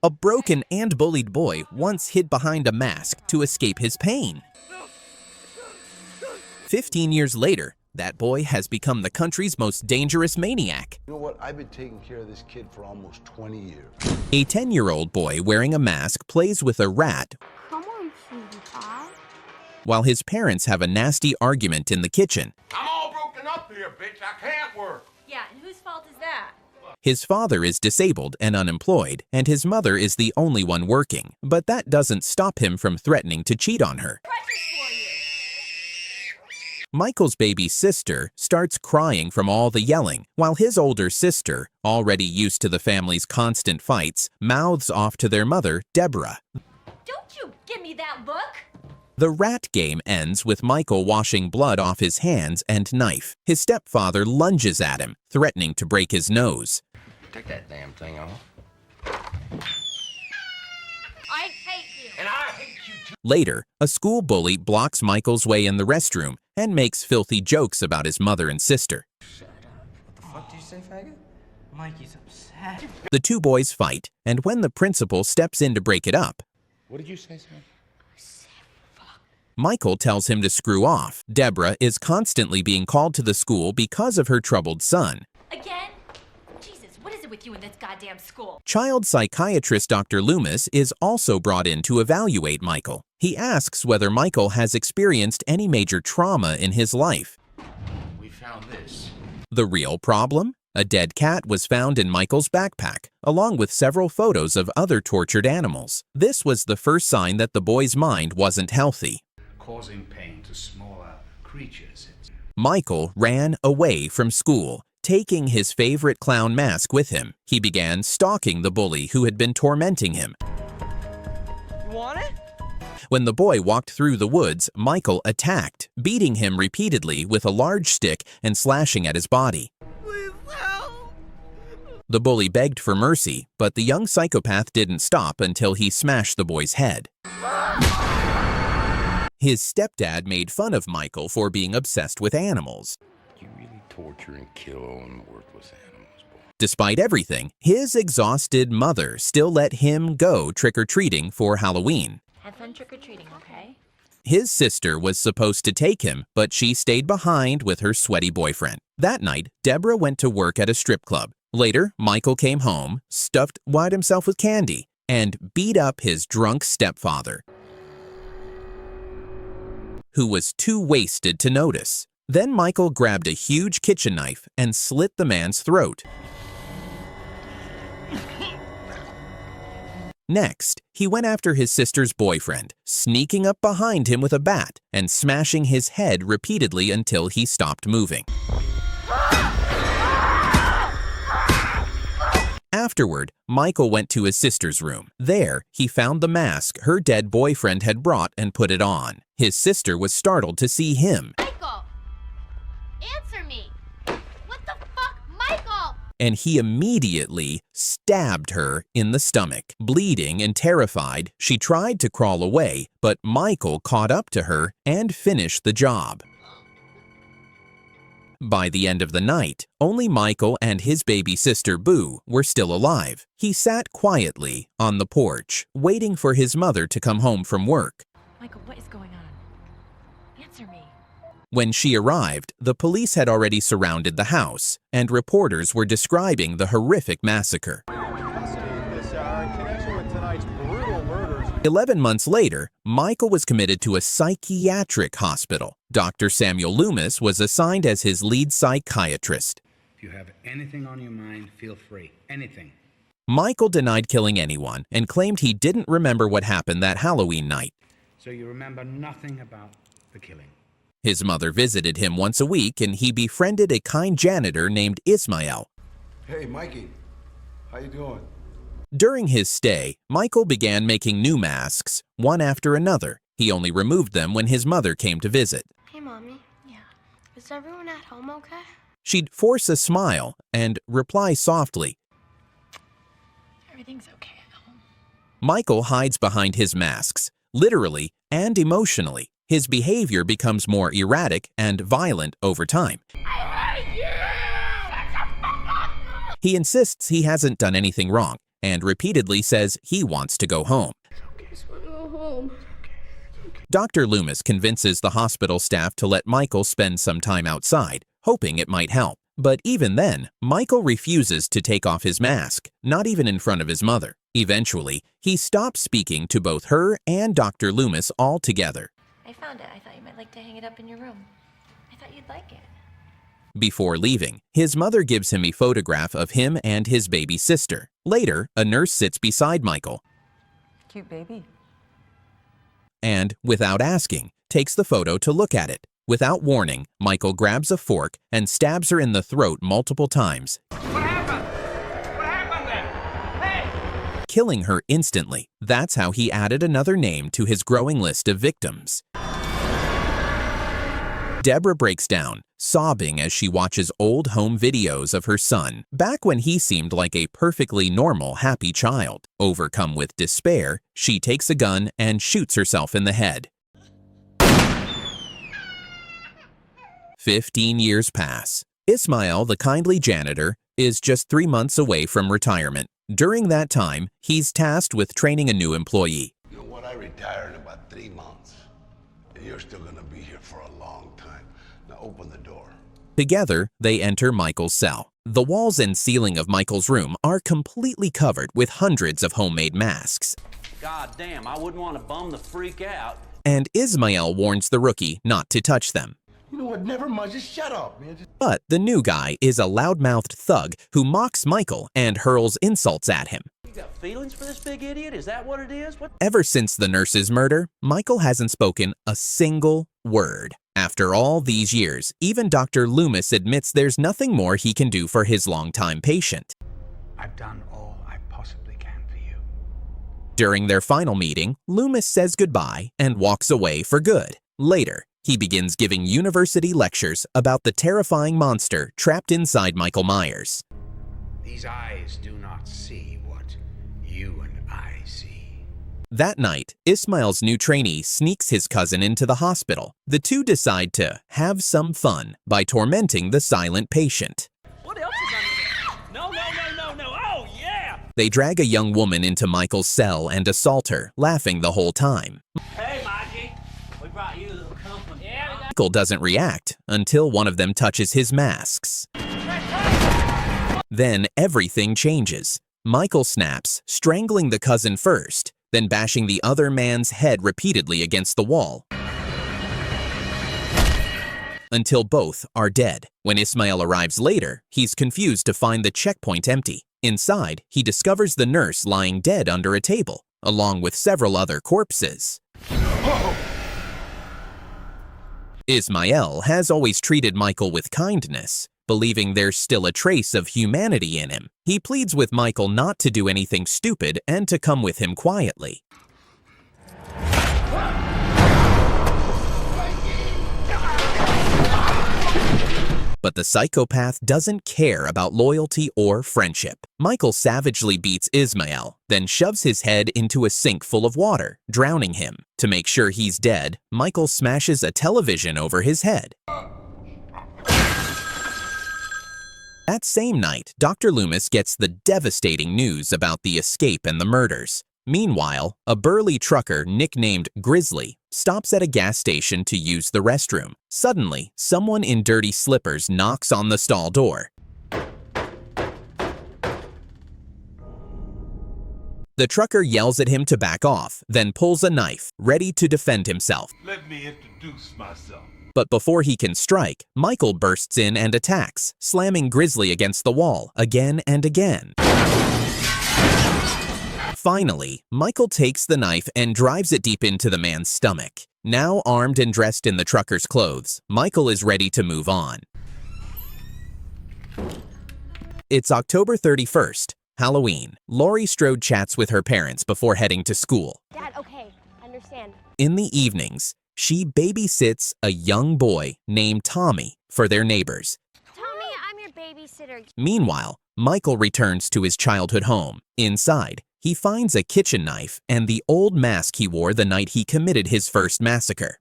A broken and bullied boy once hid behind a mask to escape his pain. 15 years later, that boy has become the country's most dangerous maniac. You know what? I've been taking care of this kid for almost 20 years. A 10-year-old boy wearing a mask plays with a rat Come on, sweetie pie. while his parents have a nasty argument in the kitchen. I'm all broken up here, bitch. I can't work. Yeah, and whose fault is that? His father is disabled and unemployed, and his mother is the only one working. But that doesn't stop him from threatening to cheat on her. Michael's baby sister starts crying from all the yelling, while his older sister, already used to the family's constant fights, mouths off to their mother, Deborah. Don't you give me that look! The rat game ends with Michael washing blood off his hands and knife. His stepfather lunges at him, threatening to break his nose. Take that damn thing off. I hate you! And I hate you too. Later, a school bully blocks Michael's way in the restroom and makes filthy jokes about his mother and sister. Shut up. What the fuck did you say, faggot? Mikey's upset. The two boys fight, and when the principal steps in to break it up, What did you say, son? Michael tells him to screw off. Deborah is constantly being called to the school because of her troubled son. Again? Jesus, what is it with you in this goddamn school? Child psychiatrist Dr. Loomis is also brought in to evaluate Michael. He asks whether Michael has experienced any major trauma in his life. We found this. The real problem? A dead cat was found in Michael's backpack, along with several photos of other tortured animals. This was the first sign that the boy's mind wasn't healthy. Causing pain to smaller creatures. Michael ran away from school, taking his favorite clown mask with him. He began stalking the bully who had been tormenting him. You want it? When the boy walked through the woods, Michael attacked, beating him repeatedly with a large stick and slashing at his body. Please help. The bully begged for mercy, but the young psychopath didn't stop until he smashed the boy's head. His stepdad made fun of Michael for being obsessed with animals. You really torture and kill only worthless animals, boy. Despite everything, his exhausted mother still let him go trick-or-treating for Halloween. Have fun trick-or-treating, okay? His sister was supposed to take him, but she stayed behind with her sweaty boyfriend. That night, Deborah went to work at a strip club. Later, Michael came home, wide himself with candy, and beat up his drunk stepfather, who was too wasted to notice. Then Michael grabbed a huge kitchen knife and slit the man's throat. Next, he went after his sister's boyfriend, sneaking up behind him with a bat and smashing his head repeatedly until he stopped moving. Afterward, Michael went to his sister's room. There, he found the mask her dead boyfriend had brought and put it on. His sister was startled to see him. Michael! Answer me! What the fuck, Michael? And he immediately stabbed her in the stomach. Bleeding and terrified, she tried to crawl away, but Michael caught up to her and finished the job. By the end of the night, only Michael and his baby sister Boo were still alive. He sat quietly on the porch, waiting for his mother to come home from work. Michael, what is going on? Answer me. When she arrived, the police had already surrounded the house, and reporters were describing the horrific massacre. 11 months later, Michael was committed to a psychiatric hospital. Dr. Samuel Loomis was assigned as his lead psychiatrist. If you have anything on your mind, feel free. Anything. Michael denied killing anyone and claimed he didn't remember what happened that Halloween night. So you remember nothing about the killing. His mother visited him once a week, and he befriended a kind janitor named Ismael. Hey, Mikey. How you doing? During his stay, Michael began making new masks, one after another. He only removed them when his mother came to visit. Hey, Mommy. Yeah. Is everyone at home okay? She'd force a smile and reply softly. Everything's okay at home. Michael hides behind his masks, literally and emotionally. His behavior becomes more erratic and violent over time. He insists he hasn't done anything wrong, and repeatedly says he wants to go home. I just want to go home. Dr. Loomis convinces the hospital staff to let Michael spend some time outside, hoping it might help. But even then, Michael refuses to take off his mask, not even in front of his mother. Eventually, he stops speaking to both her and Dr. Loomis altogether. I found it. I thought you might like to hang it up in your room. I thought you'd like it. Before leaving, his mother gives him a photograph of him and his baby sister. Later, a nurse sits beside Michael. Cute baby. And, without asking, takes the photo to look at it. Without warning, Michael grabs a fork and stabs her in the throat multiple times. What happened? What happened then? Hey! Killing her instantly. That's how he added another name to his growing list of victims. Deborah breaks down, sobbing as she watches old home videos of her son, back when he seemed like a perfectly normal, happy child. Overcome with despair, she takes a gun and shoots herself in the head. 15 years pass. Ismael, the kindly janitor, is just 3 months away from retirement. During that time, he's tasked with training a new employee. You know what? I retired in about 3 months. And you're still gonna be here for a long time. Now open the door. Together, they enter Michael's cell. The walls and ceiling of Michael's room are completely covered with hundreds of homemade masks. God damn, I wouldn't want to bum the freak out. And Ismael warns the rookie not to touch them. You know what? Never mind. Just shut up, man. But the new guy is a loudmouthed thug who mocks Michael and hurls insults at him. You got feelings for this big idiot? Is that what it is? What? Ever since the nurse's murder, Michael hasn't spoken a single word. After all these years, even Dr. Loomis admits there's nothing more he can do for his longtime patient. I've done all I possibly can for you. During their final meeting, Loomis says goodbye and walks away for good. Later, he begins giving university lectures about the terrifying monster trapped inside Michael Myers. These eyes do not see what you and I see. That night, Ismael's new trainee sneaks his cousin into the hospital. The two decide to have some fun by tormenting the silent patient. What else is under there? No. Oh, yeah! They drag a young woman into Michael's cell and assault her, laughing the whole time. Hey, Mikey. We brought you a little company. Yeah, Michael doesn't react until one of them touches his masks. Then everything changes. Michael snaps, strangling the cousin first, then bashing the other man's head repeatedly against the wall until both are dead. When Ismael arrives later, he's confused to find the checkpoint empty. Inside, he discovers the nurse lying dead under a table, along with several other corpses. Ismael has always treated Michael with kindness, believing there's still a trace of humanity in him. He pleads with Michael not to do anything stupid and to come with him quietly. But the psychopath doesn't care about loyalty or friendship. Michael savagely beats Ismael, then shoves his head into a sink full of water, drowning him. To make sure he's dead, Michael smashes a television over his head. That same night, Dr. Loomis gets the devastating news about the escape and the murders. Meanwhile, a burly trucker nicknamed Grizzly stops at a gas station to use the restroom. Suddenly, someone in dirty slippers knocks on the stall door. The trucker yells at him to back off, then pulls a knife, ready to defend himself. Let me introduce myself. But before he can strike, Michael bursts in and attacks, slamming Grizzly against the wall again and again. Finally, Michael takes the knife and drives it deep into the man's stomach. Now armed and dressed in the trucker's clothes, Michael is ready to move on. It's October 31st, Halloween. Laurie Strode chats with her parents before heading to school. Dad, okay, understand. In the evenings, she babysits a young boy named Tommy for their neighbors. Tommy, I'm your babysitter. Meanwhile, Michael returns to his childhood home. Inside, he finds a kitchen knife and the old mask he wore the night he committed his first massacre.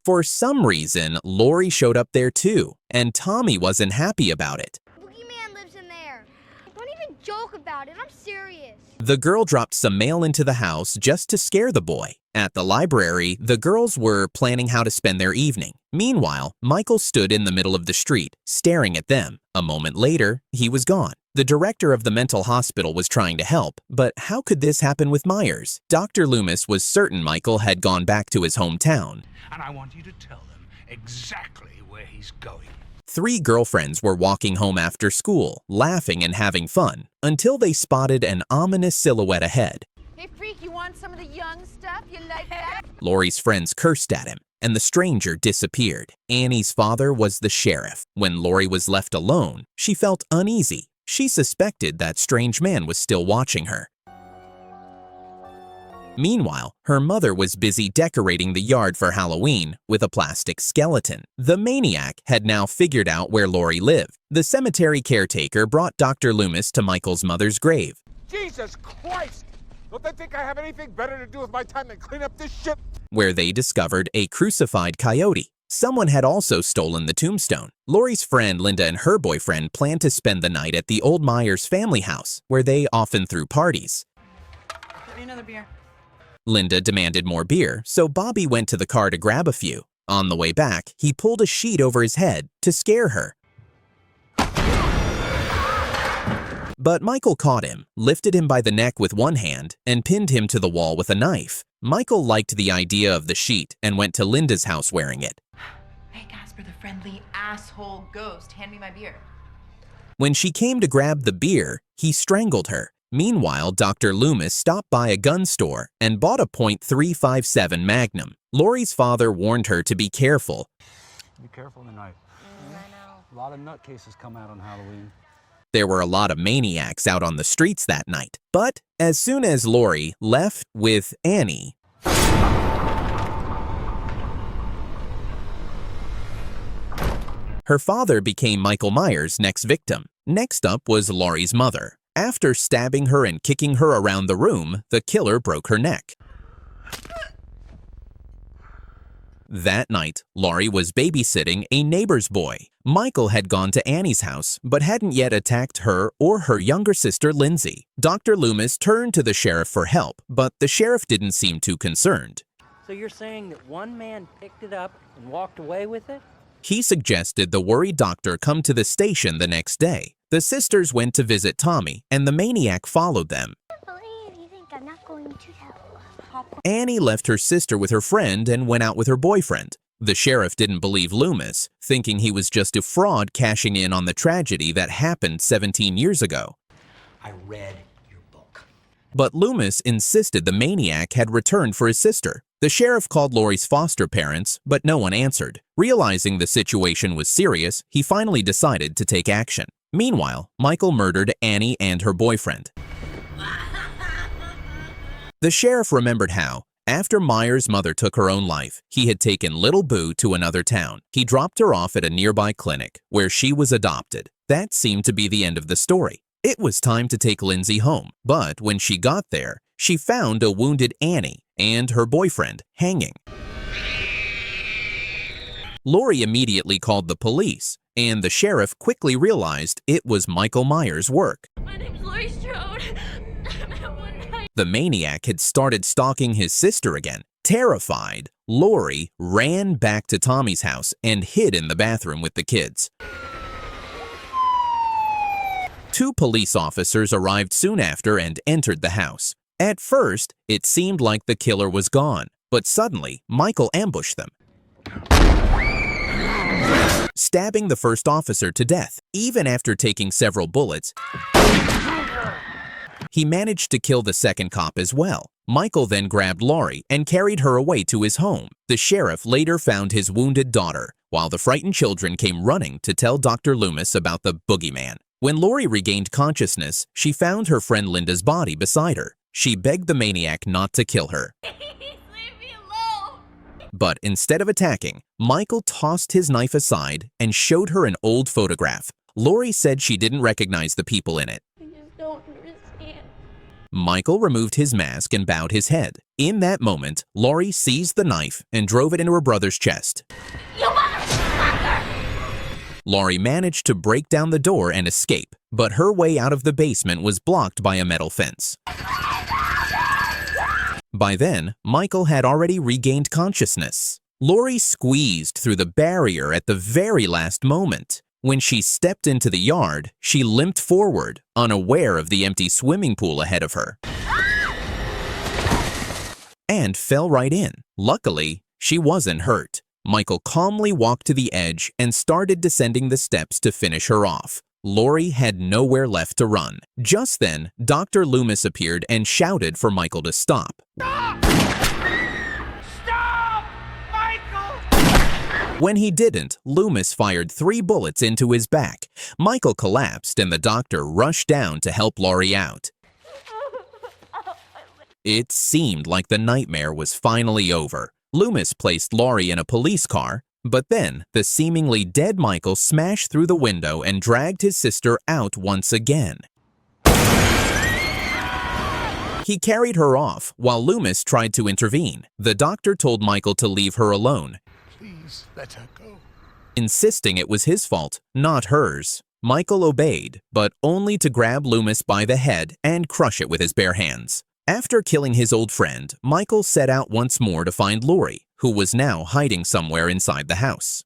For some reason, Laurie showed up there too, and Tommy wasn't happy about it. Boogeyman lives in there. Don't even joke about it. I'm serious. The girl dropped some mail into the house just to scare the boy. At the library, the girls were planning how to spend their evening. Meanwhile, Michael stood in the middle of the street, staring at them. A moment later, he was gone. The director of the mental hospital was trying to help, but how could this happen with Myers? Dr. Loomis was certain Michael had gone back to his hometown. And I want you to tell them exactly where he's going. 3 girlfriends were walking home after school, laughing and having fun, until they spotted an ominous silhouette ahead. Hey, freak, you want some of the young stuff? You like that? Laurie's friends cursed at him, and the stranger disappeared. Annie's father was the sheriff. When Laurie was left alone, she felt uneasy. She suspected that strange man was still watching her. Meanwhile, her mother was busy decorating the yard for Halloween with a plastic skeleton. The maniac had now figured out where Laurie lived. The cemetery caretaker brought Dr. Loomis to Michael's mother's grave. Jesus Christ! Don't they think I have anything better to do with my time than clean up this shit? Where they discovered a crucified coyote. Someone had also stolen the tombstone. Laurie's friend Linda and her boyfriend planned to spend the night at the old Myers family house, where they often threw parties. Give me another beer. Linda demanded more beer, so Bobby went to the car to grab a few. On the way back, he pulled a sheet over his head to scare her. But Michael caught him, lifted him by the neck with one hand, and pinned him to the wall with a knife. Michael liked the idea of the sheet and went to Linda's house wearing it. Hey, Casper, the friendly asshole ghost. Hand me my beer. When she came to grab the beer, he strangled her. Meanwhile, Dr. Loomis stopped by a gun store and bought a .357 Magnum. Laurie's father warned her to be careful. Be careful tonight. I know. A lot of nutcases come out on Halloween. There were a lot of maniacs out on the streets that night. But as soon as Laurie left with Annie, her father became Michael Myers' next victim. Next up was Laurie's mother. After stabbing her and kicking her around the room, the killer broke her neck. That night, Laurie was babysitting a neighbor's boy. Michael had gone to Annie's house, but hadn't yet attacked her or her younger sister, Lindsay. Dr. Loomis turned to the sheriff for help, but the sheriff didn't seem too concerned. So you're saying that one man picked it up and walked away with it? He suggested the worried doctor come to the station the next day. The sisters went to visit Tommy, and the maniac followed them. You think I'm not going to tell? Annie left her sister with her friend and went out with her boyfriend. The sheriff didn't believe Loomis, thinking he was just a fraud cashing in on the tragedy that happened 17 years ago. I read your book. But Loomis insisted the maniac had returned for his sister. The sheriff called Laurie's foster parents, but no one answered. Realizing the situation was serious, he finally decided to take action. Meanwhile, Michael murdered Annie and her boyfriend. The sheriff remembered how, after Myers' mother took her own life, he had taken little Boo to another town. He dropped her off at a nearby clinic, where she was adopted. That seemed to be the end of the story. It was time to take Lindsay home, but when she got there, she found a wounded Annie and her boyfriend hanging. Laurie immediately called the police, and the sheriff quickly realized it was Michael Myers' work. My name's Laurie Strode. The maniac had started stalking his sister again. Terrified, Laurie ran back to Tommy's house and hid in the bathroom with the kids. 2 police officers arrived soon after and entered the house. At first, it seemed like the killer was gone, but suddenly, Michael ambushed them, stabbing the first officer to death. Even after taking several bullets, he managed to kill the second cop as well. Michael then grabbed Laurie and carried her away to his home. The sheriff later found his wounded daughter, while the frightened children came running to tell Dr. Loomis about the boogeyman. When Laurie regained consciousness, she found her friend Linda's body beside her. She begged the maniac not to kill her. Leave me alone. But instead of attacking, Michael tossed his knife aside and showed her an old photograph. Laurie said she didn't recognize the people in it. I just don't understand. Michael removed his mask and bowed his head. In that moment, Laurie seized the knife and drove it into her brother's chest. You motherfucker! Laurie managed to break down the door and escape, but her way out of the basement was blocked by a metal fence. By then, Michael had already regained consciousness. Laurie squeezed through the barrier at the very last moment. When she stepped into the yard, she limped forward, unaware of the empty swimming pool ahead of her, and fell right in. Luckily, she wasn't hurt. Michael calmly walked to the edge and started descending the steps to finish her off. Laurie had nowhere left to run. Just then, Dr. Loomis appeared and shouted for Michael to stop. Stop! Stop! Michael! When he didn't, Loomis fired 3 bullets into his back. Michael collapsed and the doctor rushed down to help Laurie out. It seemed like the nightmare was finally over. Loomis placed Laurie in a police car, but then the seemingly dead Michael smashed through the window and dragged his sister out once again. He carried her off while Loomis tried to intervene. The doctor told Michael to leave her alone, Please let her go. insisting it was his fault, not hers. Michael obeyed, but only to grab Loomis by the head and crush it with his bare hands. After killing his old friend, Michael set out once more to find Laurie, who was now hiding somewhere inside the house.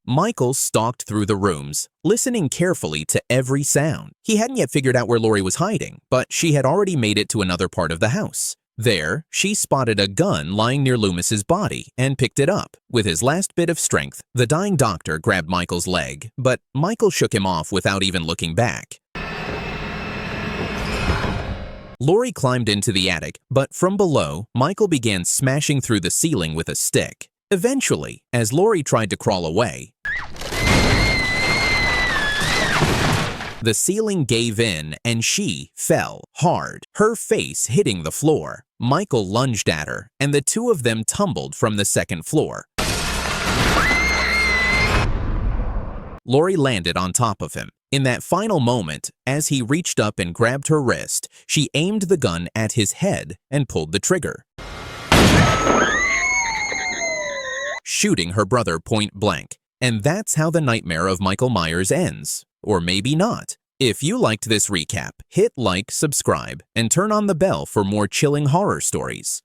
Michael stalked through the rooms, listening carefully to every sound. He hadn't yet figured out where Laurie was hiding, but she had already made it to another part of the house. There, she spotted a gun lying near Loomis's body and picked it up. With his last bit of strength, the dying doctor grabbed Michael's leg, but Michael shook him off without even looking back. Laurie climbed into the attic, but from below, Michael began smashing through the ceiling with a stick. Eventually, as Laurie tried to crawl away, the ceiling gave in and she fell hard, her face hitting the floor. Michael lunged at her, and the two of them tumbled from the second floor. Laurie landed on top of him. In that final moment, as he reached up and grabbed her wrist, she aimed the gun at his head and pulled the trigger, shooting her brother point blank. And that's how the nightmare of Michael Myers ends. Or maybe not. If you liked this recap, hit like, subscribe, and turn on the bell for more chilling horror stories.